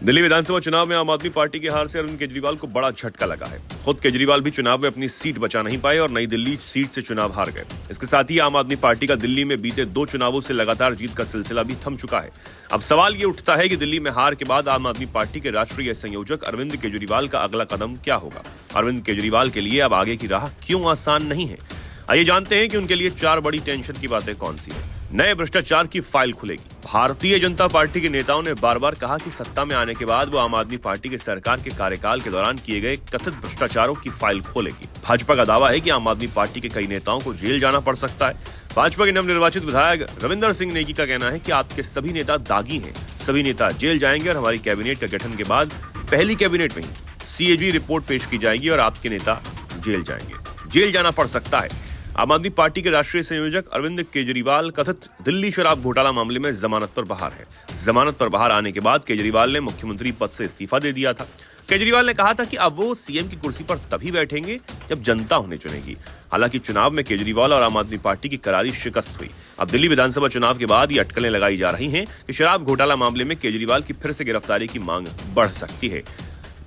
दिल्ली विधानसभा चुनाव में आम आदमी पार्टी की हार से अरविंद केजरीवाल को बड़ा झटका लगा है। खुद केजरीवाल भी चुनाव में अपनी सीट बचा नहीं पाए और नई दिल्ली सीट से चुनाव हार गए। इसके साथ ही आम आदमी पार्टी का दिल्ली में बीते 2 चुनावों से लगातार जीत का सिलसिला भी थम चुका है। अब सवाल ये उठता है कि दिल्ली में हार के बाद आम आदमी पार्टी के राष्ट्रीय संयोजक अरविंद केजरीवाल का अगला कदम क्या होगा। अरविंद केजरीवाल के लिए अब आगे की राह क्यों आसान नहीं है। आइए जानते हैं कि उनके लिए 4 बड़ी टेंशन की बातें कौन सी है। नए भ्रष्टाचार की फाइल खुलेगी। भारतीय जनता पार्टी के नेताओं ने बार बार कहा कि सत्ता में आने के बाद वो आम आदमी पार्टी के सरकार के कार्यकाल के दौरान किए गए कथित भ्रष्टाचारों की फाइल खोलेगी। भाजपा का दावा है कि आम आदमी पार्टी के कई नेताओं को जेल जाना पड़ सकता है। भाजपा के नवनिर्वाचित विधायक रविंदर सिंह नेगी का कहना है कि आपके सभी नेता दागी हैं, सभी नेता जेल जाएंगे और हमारी कैबिनेट का गठन के बाद पहली कैबिनेट में ही CAG रिपोर्ट पेश की जाएगी और आपके नेता जेल जाएंगे। जेल जाना पड़ सकता है। आम आदमी पार्टी के राष्ट्रीय संयोजक अरविंद केजरीवाल कथित दिल्ली शराब घोटाला मामले में जमानत पर बाहर है। जमानत पर बाहर आने के बाद केजरीवाल ने मुख्यमंत्री पद से इस्तीफा दे दिया था। केजरीवाल ने कहा था कि अब वो CM की कुर्सी पर तभी बैठेंगे जब जनता उन्हें चुनेगी। हालांकि चुनाव में केजरीवाल और आम आदमी पार्टी की करारी शिकस्त हुई। अब दिल्ली विधानसभा चुनाव के बाद ये अटकलें लगाई जा रही हैं कि शराब घोटाला मामले में केजरीवाल की फिर से गिरफ्तारी की मांग बढ़ सकती है।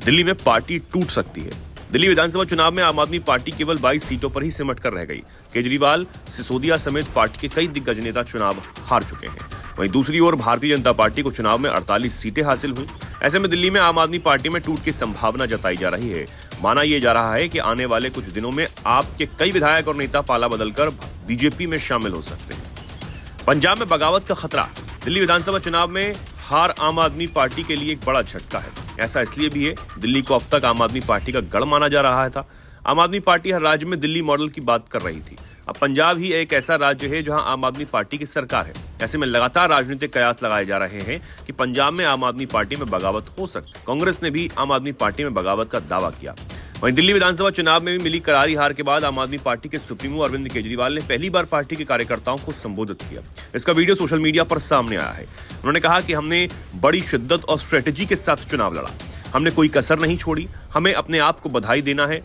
दिल्ली में पार्टी टूट सकती है। दिल्ली विधानसभा चुनाव में आम आदमी पार्टी केवल 22 सीटों पर ही सिमट कर रह गई। केजरीवाल, सिसोदिया समेत पार्टी के कई दिग्गज नेता चुनाव हार चुके हैं। वहीं दूसरी ओर भारतीय जनता पार्टी को चुनाव में 48 सीटें हासिल हुई। ऐसे में दिल्ली में आम आदमी पार्टी में टूट की संभावना जताई जा रही है। माना यह जा रहा है कि आने वाले कुछ दिनों में आपके कई विधायक और नेता पाला बदलकर बीजेपी में शामिल हो सकते हैं। पंजाब में बगावत का खतरा। दिल्ली विधानसभा चुनाव में हार आम आदमी पार्टी के लिए एक बड़ा झटका है। ऐसा इसलिए भी है, दिल्ली को अब तक आम आदमी पार्टी का गढ़ माना जा रहा था। आम आदमी पार्टी हर राज्य में दिल्ली मॉडल की बात कर रही थी। अब पंजाब ही एक ऐसा राज्य है जहां आम आदमी पार्टी की सरकार है। ऐसे में लगातार राजनीतिक कयास लगाए जा रहे हैं कि पंजाब में आम आदमी पार्टी में बगावत हो सकती। कांग्रेस ने भी आम आदमी पार्टी में बगावत का दावा किया। वहीं दिल्ली विधानसभा चुनाव में भी मिली करारी हार के बाद आम आदमी पार्टी के सुप्रीमो अरविंद केजरीवाल ने पहली बार पार्टी के कार्यकर्ताओं को संबोधित किया। इसका वीडियो सोशल मीडिया पर सामने आया है। उन्होंने कहा कि हमने बड़ी शिद्दत और स्ट्रेटेजी के साथ चुनाव लड़ा। हमने कोई कसर नहीं छोड़ी। हमें अपने आप को बधाई देना है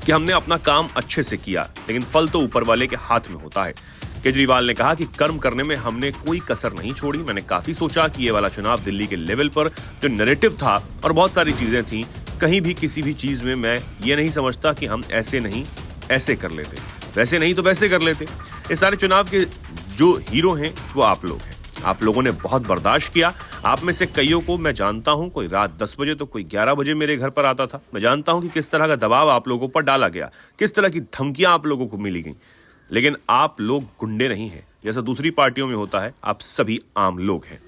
कि हमने अपना काम अच्छे से किया, लेकिन फल तो ऊपर वाले के हाथ में होता है। केजरीवाल ने कहा कि कर्म करने में हमने कोई कसर नहीं छोड़ी। मैंने काफी सोचा कि ये वाला चुनाव दिल्ली के लेवल पर जो नैरेटिव था और बहुत सारी चीजें थी, कहीं भी किसी भी चीज में मैं ये नहीं समझता कि हम ऐसे नहीं ऐसे कर लेते, वैसे नहीं तो वैसे कर लेते। इस सारे चुनाव के जो हीरो हैं वो आप लोग हैं। आप लोगों ने बहुत बर्दाश्त किया। आप में से कईयों को मैं जानता हूं, कोई रात 10 बजे तो कोई 11 बजे मेरे घर पर आता था। मैं जानता हूं कि किस तरह का दबाव आप लोगों पर डाला गया, किस तरह की धमकियां आप लोगों को मिली गई। लेकिन आप लोग गुंडे नहीं हैं जैसा दूसरी पार्टियों में होता है। आप सभी आम लोग हैं।